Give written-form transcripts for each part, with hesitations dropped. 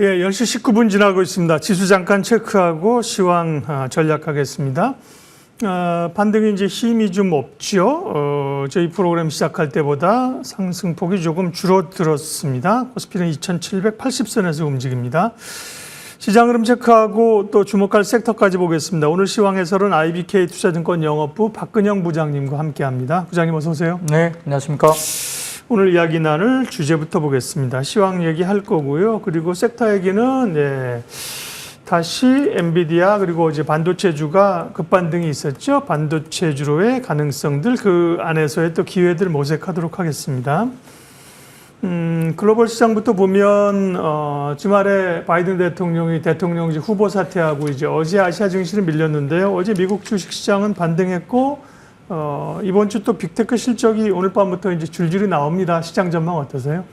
예, 10시 19분 지나고 있습니다. 지수 잠깐 체크하고 시황 전략하겠습니다. 반등이 이제 힘이 좀 없죠. 저희 프로그램 시작할 때보다 상승폭이 조금 줄어들었습니다. 코스피는 2780선에서 움직입니다. 시장 흐름 체크하고 또 주목할 섹터까지 보겠습니다. 오늘 시황 해설은 IBK 투자증권 영업부 박근영 부장님과 함께합니다. 부장님 어서 오세요. 네, 안녕하십니까. 오늘 이야기 나눌 주제부터 보겠습니다. 시황 얘기할 거고요. 그리고 섹터 얘기는 다시 엔비디아 그리고 이제 반도체주가 급반등이 있었죠. 반도체주로의 가능성들 그 안에서의 또 기회들 모색하도록 하겠습니다. 글로벌 시장부터 보면 주말에 바이든 대통령이 대통령직 후보 사퇴하고 이제 어제 아시아 증시를 밀렸는데요. 어제 미국 주식시장은 반등했고 이번 주 또 빅테크 실적이 오늘 밤부터 이제 줄줄이 나옵니다. 시장 전망 어떠세요?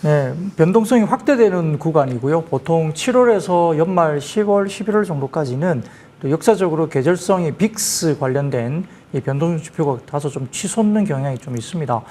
네, 변동성이 확대되는 구간이고요. 보통 7월에서 연말 10월, 11월 정도까지는 또 역사적으로 계절성이 빅스 관련된 이 변동 지표가 다소 좀 치솟는 경향이 좀 있습니다.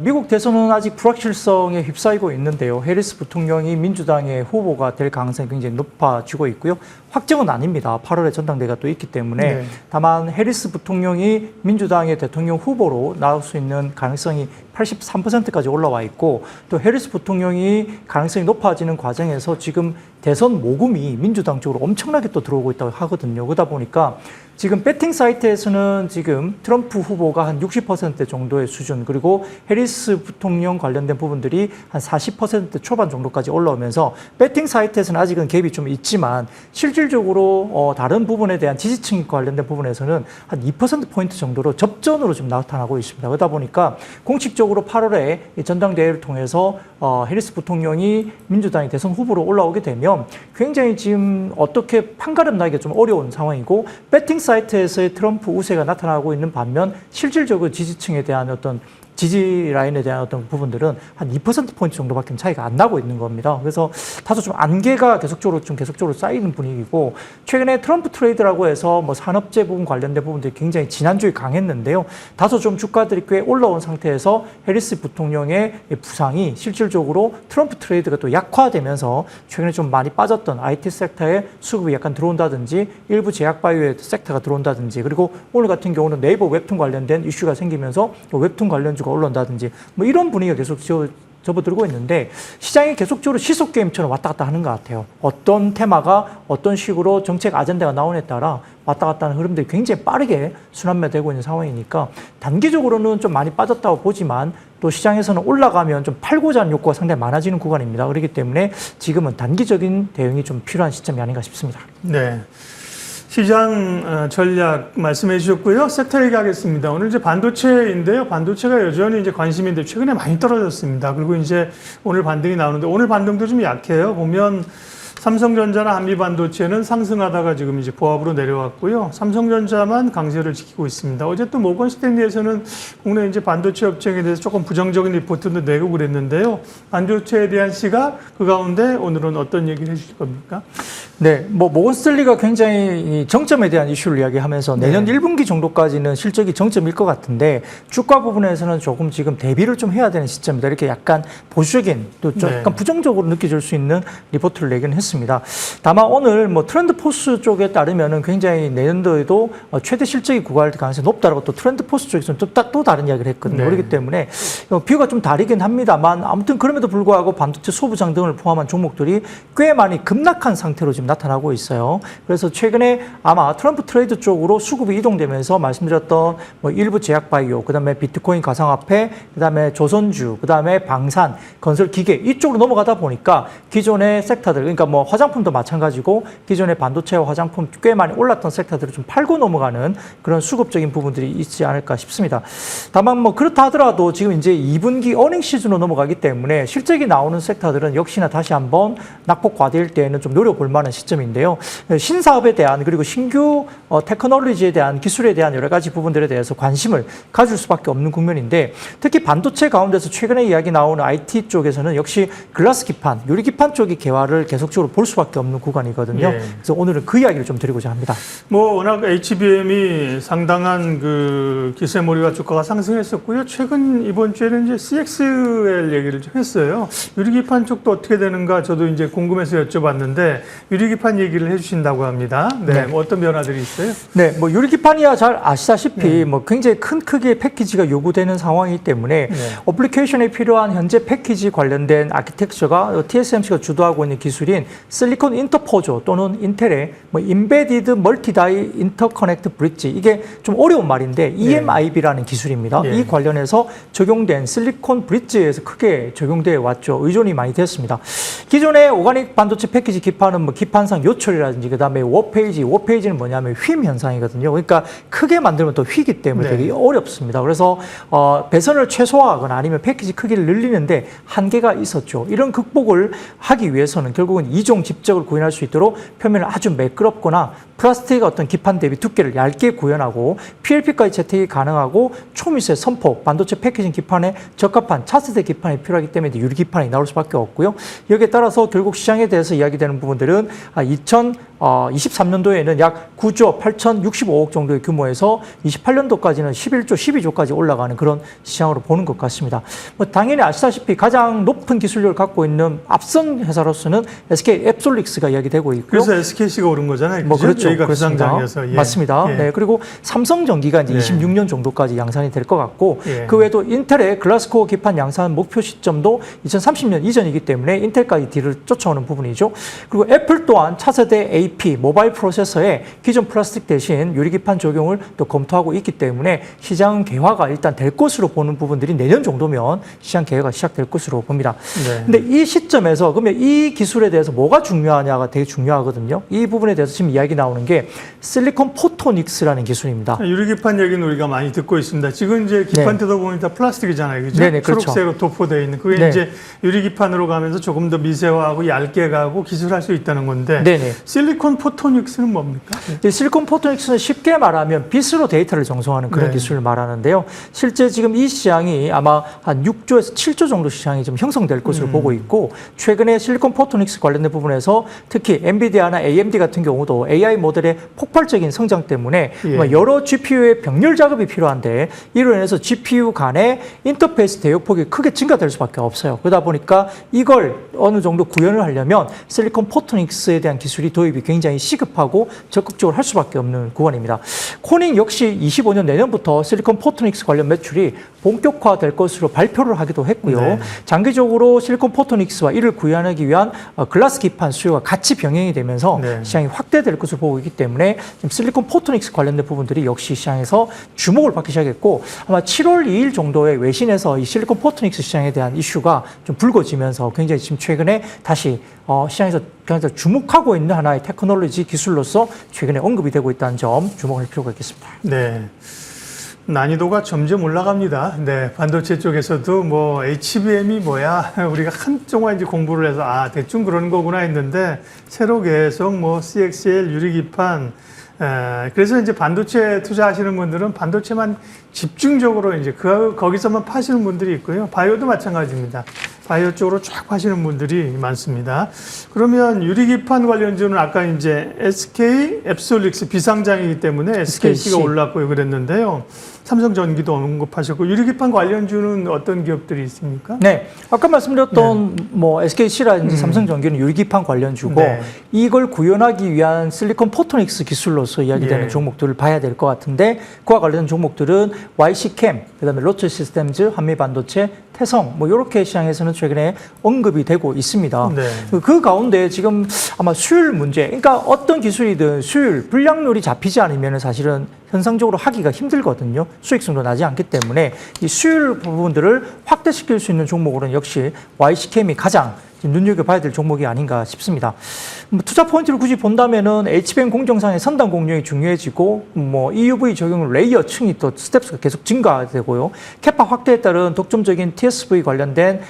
미국 대선은 아직 불확실성에 휩싸이고 있는데요. 해리스 부통령이 민주당의 후보가 될 가능성이 굉장히 높아지고 있고요. 확정은 아닙니다. 8월에 전당대회가 또 있기 때문에. 네. 다만 해리스 부통령이 민주당의 대통령 후보로 나올 수 있는 가능성이 83%까지 올라와 있고 또 해리스 부통령이 가능성이 높아지는 과정에서 지금 대선 모금이 민주당 쪽으로 엄청나게 또 들어오고 있다고 하거든요. 그러다 보니까 지금 배팅 사이트에서는 지금 트럼프 후보가 한 60% 정도의 수준 그리고 해리스 부통령 관련된 부분들이 한 40% 초반 정도까지 올라오면서 배팅 사이트에서는 아직은 갭이 좀 있지만 실질적으로 다른 부분에 대한 지지층 관련된 부분에서는 한 2%포인트 정도로 접전으로 좀 나타나고 있습니다. 그러다 보니까 공식적으로 8월에 전당대회를 통해서 해리스 부통령이 민주당의 대선 후보로 올라오게 되면 굉장히 지금 어떻게 판가름 나기가 좀 어려운 상황이고 배팅 사이트에서의 트럼프 우세가 나타나고 있는 반면 실질적으로 지지층에 대한 어떤 지지 라인에 대한 어떤 부분들은 한 2%포인트 정도밖에 차이가 안 나고 있는 겁니다. 그래서 다소 좀 안개가 계속적으로 쌓이는 분위기고, 최근에 트럼프 트레이드라고 해서 뭐 산업재 부분 관련된 부분들이 굉장히 지난주에 강했는데요. 다소 좀 주가들이 꽤 올라온 상태에서 해리스 부통령의 부상이 실질적으로 트럼프 트레이드가 또 약화되면서 최근에 좀 많이 빠졌던 IT 섹터에 수급이 약간 들어온다든지 일부 제약바이오의 섹터가 들어온다든지 그리고 오늘 같은 경우는 네이버 웹툰 관련된 이슈가 생기면서 웹툰 관련주가 올라온다든지 뭐 이런 분위기가 계속 접어들고 있는데 시장이 계속적으로 시속 게임처럼 왔다 갔다 하는 것 같아요. 어떤 테마가 어떤 식으로 정책 아젠다가 나오느냐에 따라 왔다 갔다 하는 흐름들이 굉장히 빠르게 순환매되고 있는 상황이니까 단기적으로는 좀 많이 빠졌다고 보지만 또 시장에서는 올라가면 좀 팔고자 하는 욕구가 상당히 많아지는 구간입니다. 그렇기 때문에 지금은 단기적인 대응이 좀 필요한 시점이 아닌가 싶습니다. 네. 시장 전략 말씀해 주셨고요. 섹터 얘기하겠습니다. 오늘 이제 반도체인데요. 반도체가 여전히 이제 관심인데 최근에 많이 떨어졌습니다. 그리고 이제 오늘 반등이 나오는데 오늘 반등도 좀 약해요. 보면 삼성전자나 한미반도체는 상승하다가 지금 이제 보합으로 내려왔고요. 삼성전자만 강세를 지키고 있습니다. 어제 또 모건 스탠리에서는 국내 이제 반도체 업종에 대해서 조금 부정적인 리포트도 내고 그랬는데요. 반도체에 대한 시각 그 가운데 오늘은 어떤 얘기를 해주실 겁니까? 네, 뭐 모건 스탠리가 굉장히 정점에 대한 이슈를 이야기하면서 내년 1분기 정도까지는 실적이 정점일 것 같은데 주가 부분에서는 조금 지금 대비를 좀 해야 되는 시점이다. 이렇게 약간 보수적인 또 좀 약간 부정적으로 느껴질 수 있는 리포트를 내긴 했습니다. 다만 오늘 뭐 트렌드 포스 쪽에 따르면은 굉장히 내년도에도 최대 실적이 구가할 가능성이 높다라고 또 트렌드 포스 쪽에서는 또 다른 이야기를 했거든요. 그렇기 때문에 뷰가 좀 다르긴 합니다만 아무튼 그럼에도 불구하고 반도체 소부장 등을 포함한 종목들이 꽤 많이 급락한 상태로 지금 나타나고 있어요. 그래서 최근에 아마 트럼프 트레이드 쪽으로 수급이 이동되면서 말씀드렸던 뭐 일부 제약바이오, 그다음에 비트코인 가상화폐, 그다음에 조선주, 그다음에 방산, 건설 기계 이쪽으로 넘어가다 보니까 기존의 섹터들, 그러니까 뭐 화장품도 마찬가지고 기존의 반도체와 화장품 꽤 많이 올랐던 섹터들을 좀 팔고 넘어가는 그런 수급적인 부분들이 있지 않을까 싶습니다. 다만 뭐 그렇다 하더라도 지금 이제 2분기 어닝 시즌으로 넘어가기 때문에 실적이 나오는 섹터들은 역시나 다시 한번 낙폭 과대일 때에는 좀 노려볼 만한 시점인데요. 신사업에 대한 그리고 신규 테크놀로지에 대한 기술에 대한 여러 가지 부분들에 대해서 관심을 가질 수밖에 없는 국면인데 특히 반도체 가운데서 최근에 이야기 나오는 IT 쪽에서는 역시 글라스 기판, 유리 기판 쪽이 개화를 계속적으로 전반적으로 볼 수밖에 없는 구간이거든요. 예. 그래서 오늘은 그 이야기를 좀 드리고자 합니다. 뭐 워낙 HBM이 상당한 그 기세몰이와 주가가 상승했었고요. 최근 이번 주에는 이제 CXL 얘기를 좀 했어요. 유리기판 쪽도 어떻게 되는가 저도 이제 궁금해서 여쭤봤는데 유리기판 얘기를 해주신다고 합니다. 네, 뭐 어떤 변화들이 있어요? 네, 뭐 유리기판이야 잘 아시다시피 뭐 굉장히 큰 크기의 패키지가 요구되는 상황이기 때문에 어플리케이션에 필요한 현재 패키지 관련된 아키텍처가 TSMC가 주도하고 있는 기술인 실리콘 인터포저 또는 인텔의 뭐 인베디드 멀티다이 인터커넥트 브릿지, 이게 좀 어려운 말인데 EMIB라는 기술입니다. 이 관련해서 적용된 실리콘 브릿지에서 크게 적용되어 왔죠. 의존이 많이 됐습니다. 기존의 오가닉 반도체 패키지 기판은 뭐 기판상 요철이라든지 그다음에 워페이지는 뭐냐면 휨 현상이거든요. 그러니까 크게 만들면 또 휘기 때문에 되게 어렵습니다. 그래서 배선을 최소화하거나 아니면 패키지 크기를 늘리는데 한계가 있었죠. 이런 극복을 하기 위해서는 결국은 2종 집적을 구현할 수 있도록 표면을 아주 매끄럽거나 플라스틱의 어떤 기판 대비 두께를 얇게 구현하고 PLP까지 재택이 가능하고 초미세 선폭, 반도체 패키징 기판에 적합한 차세대 기판이 필요하기 때문에 유리 기판이 나올 수밖에 없고요. 여기에 따라서 결국 시장에 대해서 이야기되는 부분들은 2023년도에는 약 9조 8,065억 정도의 규모에서 28년도까지는 11조, 12조까지 올라가는 그런 시장으로 보는 것 같습니다. 뭐 당연히 아시다시피 가장 높은 기술력을 갖고 있는 앞선 회사로서는 SK 앱솔릭스가 이야기되고 있고요. 그래서 SKC가 오른 거잖아요. 뭐 그렇죠. 저희가 그렇습니다. 비상장이어서. 맞습니다. 네, 그리고 삼성전기가 이제 26년 정도까지 양산이 될 것 같고 그 외에도 인텔의 글라스코어 기판 양산 목표 시점도 2030년 이전이기 때문에 인텔까지 뒤를 쫓아오는 부분이죠. 그리고 애플 또한 차세대 AP 모바일 프로세서에 기존 플라스틱 대신 유리기판 적용을 또 검토하고 있기 때문에 시장 개화가 일단 될 것으로 보는 부분들이 내년 정도면 시장 개화가 시작될 것으로 봅니다. 근데 이 시점에서 그러면 이 기술에 대해서 뭐가 중요하냐가 되게 중요하거든요. 이 부분에 대해서 지금 이야기 나오는 게 실리콘 포토닉스라는 기술입니다. 유리기판 얘기는 우리가 많이 듣고 있습니다. 지금 이제 기판 뜯어보면 다 플라스틱이잖아요. 그죠? 네네, 그렇죠. 초록색으로 도포되어 있는. 그게 이제 유리기판으로 가면서 조금 더 미세화하고 얇게 가고 기술할 수 있다는 건데 네네. 실리콘 포토닉스는 뭡니까? 실리콘 포토닉스는 쉽게 말하면 빛으로 데이터를 정송하는 그런 기술을 말하는데요. 실제 지금 이 시장이 아마 한 6조에서 7조 정도 시장이 좀 형성될 것으로 보고 있고 최근에 실리콘 포토닉스 관련된 부분에서 특히 엔비디아나 AMD 같은 경우도 AI 모델의 폭발적인 성장 때문에 여러 GPU의 병렬 작업이 필요한데 이로 인해서 GPU 간의 인터페이스 대역폭이 크게 증가될 수밖에 없어요. 그러다 보니까 이걸 어느 정도 구현을 하려면 실리콘 포토닉스에 대한 기술이 도입이 굉장히 시급하고 적극적으로 할 수밖에 없는 구간입니다. 코닝 역시 25년 내년부터 실리콘 포토닉스 관련 매출이 본격화될 것으로 발표를 하기도 했고요. 장기적으로 실리콘 포토닉스와 이를 구현하기 위한 글라스 기판 수요가 같이 병행이 되면서 시장이 확대될 것으로 보고 있기 때문에 지금 실리콘 포토닉스 관련된 부분들이 역시 시장에서 주목을 받기 시작했고 아마 7월 2일 정도에 외신에서 이 실리콘 포토닉스 시장에 대한 이슈가 좀 불거지면서 굉장히 지금 최근에 다시 시장에서 굉장히 주목하고 있는 하나의 테크놀로지 기술로서 최근에 언급이 되고 있다는 점 주목할 필요가 있겠습니다. 네. 난이도가 점점 올라갑니다. 네, 반도체 쪽에서도 뭐 HBM이 뭐야 우리가 한동안 이제 공부를 해서 대충 그런 거구나 했는데 새로 계속 뭐 CXL 유리기판 그래서 이제 반도체 투자하시는 분들은 반도체만 집중적으로 이제 거기서만 파시는 분들이 있고요. 바이오도 마찬가지입니다. 바이오 쪽으로 쫙 파시는 분들이 많습니다. 그러면 유리기판 관련주는 아까 이제 SK 앱솔릭스 비상장이기 때문에 SKC가 올랐고요. 그랬는데요. 삼성전기도 언급하셨고 유리기판 관련주는 어떤 기업들이 있습니까? 네, 아까 말씀드렸던 뭐 SKC라든지 삼성전기는 유리기판 관련주고 이걸 구현하기 위한 실리콘 포토닉스 기술로서 이야기되는 종목들을 봐야 될 것 같은데 그와 관련된 종목들은 YC캠, 그다음에 로처 시스템즈, 한미반도체, 태성 뭐 이렇게 시장에서는 최근에 언급이 되고 있습니다. 그 가운데 지금 아마 수율 문제, 그러니까 어떤 기술이든 수율, 불량률이 잡히지 않으면 사실은 현상적으로 하기가 힘들거든요. 수익성도 나지 않기 때문에 이 수율 부분들을 확대시킬 수 있는 종목으로는 역시 YC캠이 가장 눈여겨봐야 될 종목이 아닌가 싶습니다. 투자 포인트를 굳이 본다면은 HBM 공정상의 선단 공정이 중요해지고 뭐 EUV 적용 레이어 층이 또 스텝스가 계속 증가되고요. 캐파 확대에 따른 독점적인 TSV 관련된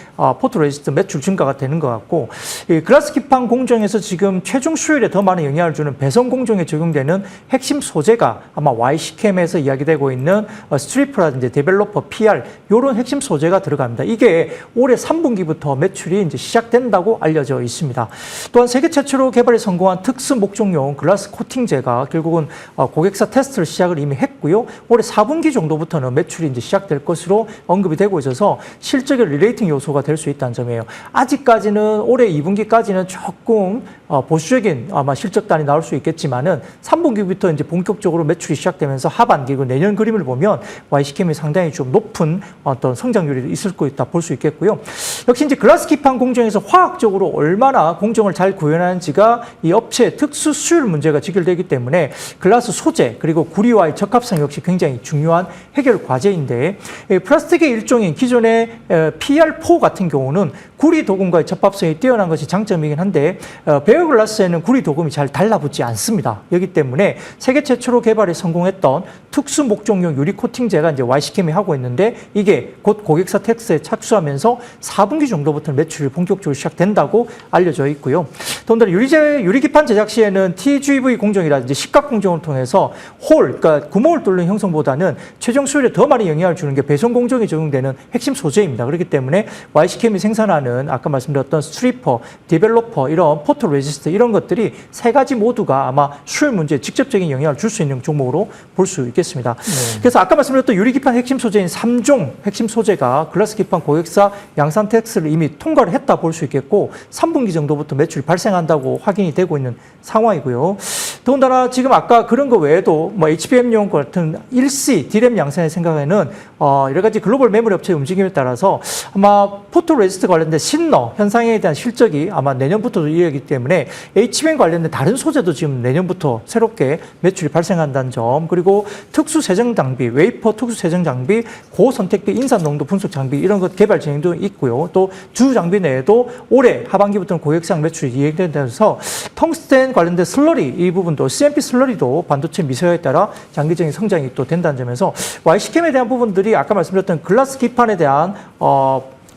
포토레지스트 매출 증가가 되는 것 같고 이 글라스 기판 공정에서 지금 최종 수율에 더 많은 영향을 주는 배선 공정에 적용되는 핵심 소재가 아마 YC캠에서 이야기되고 있는 스트리프라든지 데벨로퍼 PR 이런 핵심 소재가 들어갑니다. 이게 올해 3분기부터 매출이 이제 시작된 시작된다고 알려져 있습니다. 또한 세계 최초로 개발에 성공한 특수 목적용 글라스 코팅제가 결국은 고객사 테스트를 시작을 이미 했고요. 올해 4분기 정도부터는 매출이 이제 시작될 것으로 언급이 되고 있어서 실적의 리레이팅 요소가 될 수 있다는 점이에요. 아직까지는 올해 2분기까지는 조금 보수적인 아마 실적단이 나올 수 있겠지만은 3분기부터 이제 본격적으로 매출이 시작되면서 하반기 그 내년 그림을 보면 YC캠이 상당히 좀 높은 어떤 성장률이 있을 거 있다 볼 수 있겠고요. 역시 이제 글라스 기판 공정에서 화학적으로 얼마나 공정을 잘 구현하는지가 이 업체의 특수 수율 문제가 직결되기 때문에 글라스 소재 그리고 구리와의 적합성 역시 굉장히 중요한 해결 과제인데 플라스틱의 일종인 기존의 PR4 같은 경우는 구리 도금과의 접합성이 뛰어난 것이 장점이긴 한데 베어글라스에는 구리 도금이 잘 달라붙지 않습니다. 여기 때문에 세계 최초로 개발에 성공했던 특수 목적용 유리 코팅제가 이제 YC캠이 하고 있는데 이게 곧 고객사 텍스에 착수하면서 4분기 정도부터 매출이 본격적으로 시작된다고 알려져 있고요. 더군다나 유리기판 제작 시에는 TGV 공정이라든지 식각 공정을 통해서 그러니까 구멍을 뚫는 형성보다는 최종 수율에 더 많이 영향을 주는 게 배선 공정에 적용되는 핵심 소재입니다. 그렇기 때문에 YC캠이 생산하는 아까 말씀드렸던 스트리퍼, 디벨로퍼, 이런 포토 레지스트 이런 것들이 세 가지 모두가 아마 수율 문제에 직접적인 영향을 줄 수 있는 종목으로 볼 수 있겠습니다. 그래서 아까 말씀드렸던 유리기판 핵심 소재인 3종 핵심 소재가 글라스 기판 고객사 양산 텍스를 이미 통과를 했다 볼 수 있겠고 3분기 정도부터 매출이 발생한다고 확인이 되고 있는 상황이고요. 더군다나 지금 아까 그런 거 외에도 뭐 HBM용 같은 1C 디램 양산의 생각에는 여러 가지 글로벌 메모리 업체의 움직임에 따라서 아마 포토 레지스트 관련된 신너 현상에 대한 실적이 아마 내년부터도 이어지기 때문에 HBM 관련된 다른 소재도 지금 내년부터 새롭게 매출이 발생한다는 점, 그리고 특수 세정 장비, 웨이퍼 특수 세정 장비, 고선택비 인산 농도 분석 장비 이런 것 개발 진행도 있고요. 또 주 장비 내에도 올해 하반기부터는 고객상 매출이 이행되면서 텅스텐 관련된 슬러리 이 부분도 CMP 슬러리도 반도체 미세화에 따라 장기적인 성장이 또 된다는 점에서 YC캠에 대한 부분들이 아까 말씀드렸던 글라스 기판에 대한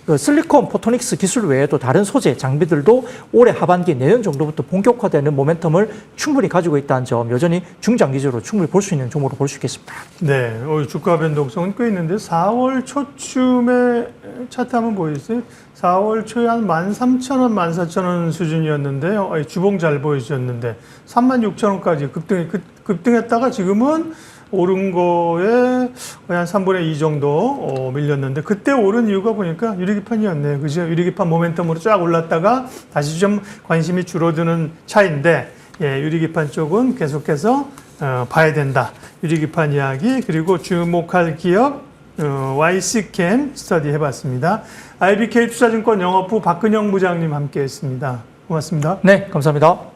그 실리콘 포토닉스 기술 외에도 다른 소재, 장비들도 올해 하반기 내년 정도부터 본격화되는 모멘텀을 충분히 가지고 있다는 점, 여전히 중장기적으로 충분히 볼 수 있는 종목으로 볼 수 있겠습니다. 네, 주가 변동성은 꽤 있는데 4월 초쯤에 차트 한번 보이세요? 4월 초에 한 13,000원, 14,000원 수준이었는데요. 주봉 잘 보여주셨는데 36,000원까지 급등했다가 지금은 오른 거에 거의 한 3분의 2 정도 밀렸는데 그때 오른 이유가 보니까 유리기판이었네요. 그죠? 유리기판 모멘텀으로 쫙 올랐다가 다시 좀 관심이 줄어드는 차인데 유리기판 쪽은 계속해서 봐야 된다. 유리기판 이야기 그리고 주목할 기업 YC캠 스터디 해봤습니다. IBK 투자증권 영업부 박근영 부장님 함께했습니다. 고맙습니다. 네, 감사합니다.